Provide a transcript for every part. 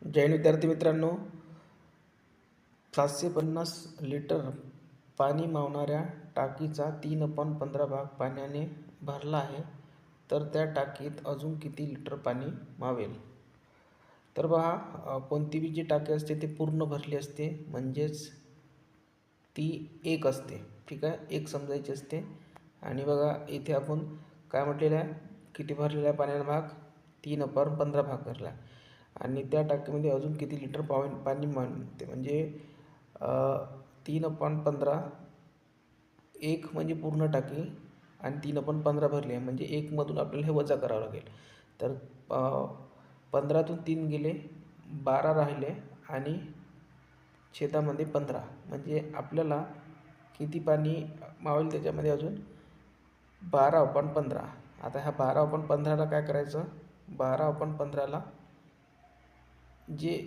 जैन विद्यार्थी मित्रांनो, 750 लिटर पाणी मावणाऱ्या टाकीचा 3/15 भाग पाण्याने भरला आहे, तर त्या टाकीत अजून किती लिटर पाणी मावेल? तर पहा, कोणती बी जी टाकी असते ती पूर्ण भरली असते, म्हणजेच ती एक असते. ठीक आहे, एक समजायची असते. आणि बघा इथे आपण काय म्हटलेलं आहे, किती भरलेला आहे पाण्याचा भाग? 3/15 भाग भरला. आणि त्या टाकीमध्ये अजून किती लिटर पाणी मावते, म्हणजे 3/15 एक म्हणजे पूर्ण टाकी आणि 3/15 भरली आहे, म्हणजे एकमधून आपल्याला हे वजा करावं लागेल. तर 15तून 3 गेले, 12 राहिले आणि छेदामध्ये 15, म्हणजे आपल्याला किती पाणी मावेल त्याच्यामध्ये अजून? 12/15. आता ह्या 12/15ला काय करायचं? 12/15ला जे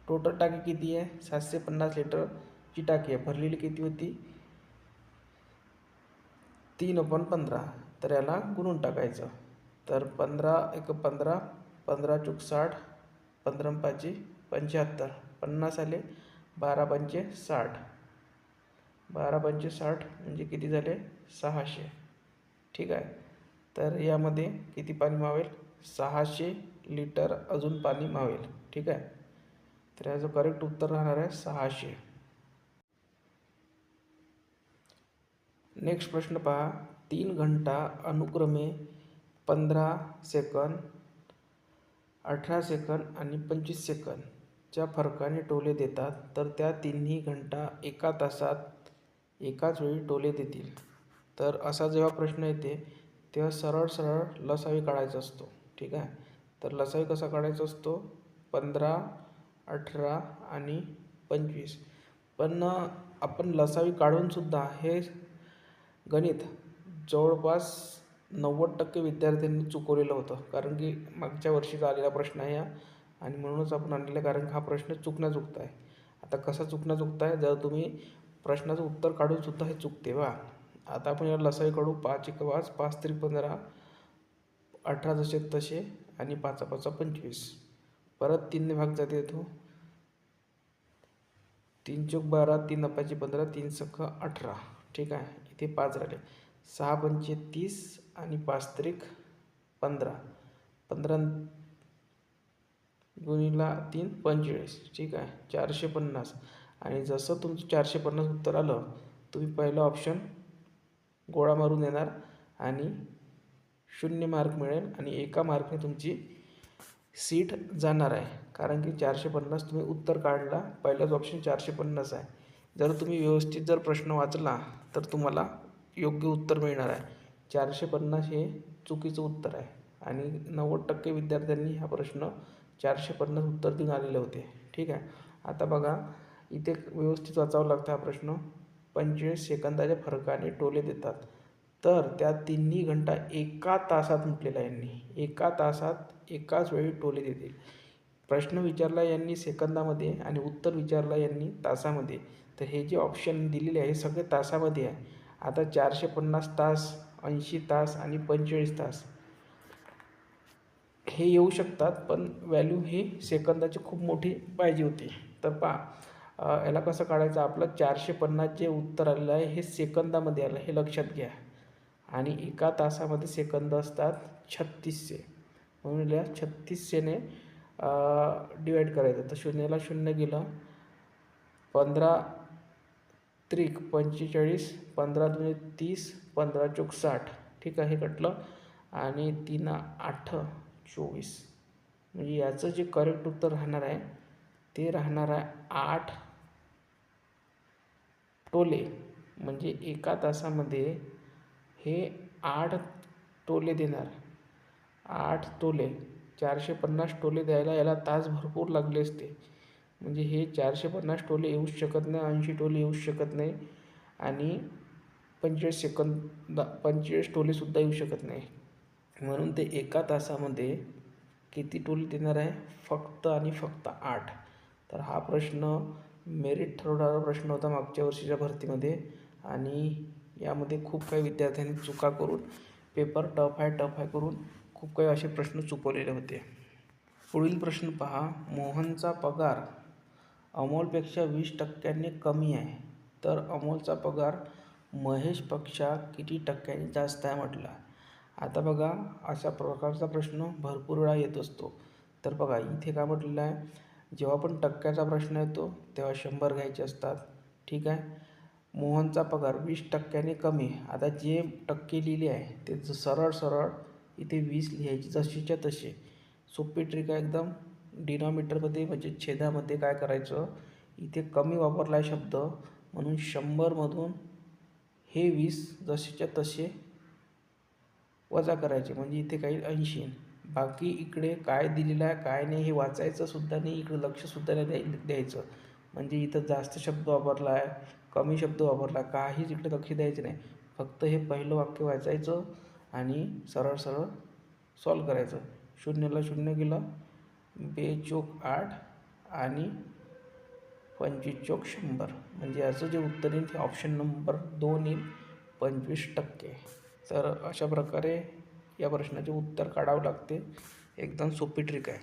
टोटल टाकी किती आहे? 750 लिटरची टाकी आहे, भरलेली किती होती? 3/15. तर याला गुणून टाकायचं. तर 15 × 15, 15 × 60, 15 × 5 = 75, 50 आले, 12 × 5 = 60, 12 × 5 = 60, म्हणजे किती झाले? 600. ठीक आहे, तर यामध्ये किती पाणी मावेल? 600 लिटर अजून पाणी मावेल. ठीक आहे, तर याचं करेक्ट उत्तर राहणार आहे 600. नेक्स्ट प्रश्न पहा. 3 घंटा अनुक्रमे 15 सेकंद, 18 सेकंद आणि 25 सेकंदच्या फरकाने टोले देतात, तर त्या तिन्ही घंटा एका तासात एकाच वेळी टोले देतील. तर असा जेव्हा प्रश्न येते तेव्हा सरळ सरळ लसावी काढायचा असतो. ठीक आहे, तर लसावी कसा काढायचा असतो? 15, 18 आणि 25. पण आपण लसावी काढूनसुद्धा हे गणित जवळपास 90% विद्यार्थ्यांनी चुकवलेलं होतं, कारण की मागच्या वर्षीचा आलेला प्रश्न आहे हा, आणि म्हणूनच आपण आणलेला, कारण हा प्रश्न चुकता आहे. आता कसा चुकता आहे? जर तुम्ही प्रश्नाचं उत्तर काढूनसुद्धा हे चुकते बा. आता आपण याला लसावी काढू. 5 × 5, 5 × 3 = 15, 18 जसे तसे आणि 5 × 5 = 25. परत 3ने भाग जाते येतो. 3 × 12, 3 × 5 = 15, 3 × 18. ठीक आहे, इथे 5 राहिले. 6 × 5 = 30 आणि 5 × 3 = 15. 15 × 3 = 45. ठीक आहे, 450. आणि जसं तुमचं 450 उत्तर आलं, तुम्ही पहिला ऑप्शन गोळा मारून येणार आणि 0 मार्क मिळेल आणि 1 मार्कने तुमची सीट जाणार आहे, कारण की 450 तुम्ही उत्तर काढला. पहिलाच ऑप्शन 450 आहे. जर तुम्ही व्यवस्थित प्रश्न वाचला तर तुम्हाला योग्य उत्तर मिळणार आहे. 450 हे चुकीचं उत्तर आहे आणि 90% विद्यार्थ्यांनी हा प्रश्न 450 उत्तर देऊन आलेले होते. ठीक आहे, आता बघा इथे व्यवस्थित वाचावं लागतं हा प्रश्न. 45 सेकंदाच्या फरकाने टोले देतात, तर त्या तिन्ही घंटा एका तासात म्हटलेला आहे यांनी. एका तासात एकाच वेळी टोले देतील. प्रश्न विचारला यांनी सेकंदामध्ये आणि उत्तर विचारला यांनी तासामध्ये. तर हे जे ऑप्शन दिलेले आहे हे सगळे तासामध्ये आहे. आता 450 तास, 80 तास आणि 45 तास हे येऊ शकतात, पण व्हॅल्यू ही सेकंदाची खूप मोठी पाहिजे होती. तर पहा, याला कसं काढायचं? आपलं 450 जे उत्तर आलेलं आहे हे सेकंदामध्ये आलं, हे लक्षात घ्या. आणि एका तासामध्ये सेकंद असतात 3600, म्हणून या 3600ने डिवाईड करायचं. तर 0ला 0 गेलं, 15 × 3 = 45, 15 × 2 = 30, 15 × 4 = 60. ठीक आहे, हे कटलं. आणि 3 × 8 = 24. म्हणजे याचं जे करेक्ट उत्तर राहणार आहे ते राहणार आहे 8 टोले. म्हणजे एका तासामध्ये हे 8 टोले देणार. 8 टोले, 450 टोले द्यायला याला तास भरपूर लागले असते. म्हणजे हे 450 टोले येऊच शकत नाही, 80 टोले येऊच शकत नाही आणि 45 टोलेसुद्धा येऊ शकत नाही. म्हणून ते एका तासामध्ये किती टोले देणार आहे? फक्त आणि फक्त 8. तर हा प्रश्न मेरिट ठरवणारा प्रश्न होता मागच्या वर्षीच्या भरतीमध्ये, आणि यामध्ये खूप काही विद्यार्थ्यांनी चुका करून पेपर टफ आहे करून खूप काही असे प्रश्न चुकवलेले होते. पुढील प्रश्न पहा. मोहनचा पगार अमोलपेक्षा 20% कमी आहे, तर अमोलचा पगार महेशपेक्षा किती टक्क्यांनी जास्त आहे म्हटलं. आता बघा, अशा प्रकारचा प्रश्न भरपूर वेळा येत असतो. तर बघा, इथे काय म्हटलेलं आहे, जेव्हा पण टक्क्याचा प्रश्न येतो तेव्हा 100 घ्यायचे असतात. ठीक आहे. मोहनचा पगार 20% कमी. आता जे टक्के लिहिले आहे ते सरळ सरळ इथे 20 लिहायचे जशीच्या तसे. सोपी ट्रिक आहे एकदम. डिनॉमिनेटरमध्ये म्हणजे छेदामध्ये काय करायचं, इथे कमी वापरला आहे शब्द म्हणून 100मधून हे 20 जसेच्या तसे वजा करायचे, म्हणजे इथे काही 80. बाकी इकडे काय दिलेलं आहे काय नाही हे वाचायचं सुद्धा नाही, इकडे लक्षसुद्धा नाही द्यायचं. म्हणजे इथं जास्त शब्द वापरला आहे, कमी शब्द वापरला, काहीच इकडे लक्ष द्यायचं नाही. फक्त हे पहिलं वाक्य वाचायचं आणि सरळ सरळ सॉल्व करायचं. 0ला 0 गेलं, 2 चोक 8 आणि 25 चोक 100. म्हणजे याचं जे उत्तर येईल ते ऑप्शन नंबर 2 येईल, 25%. तर अशा प्रकारे या प्रश्नाचे उत्तर काढावं लागते. एकदम सोपी ट्रिक आहे.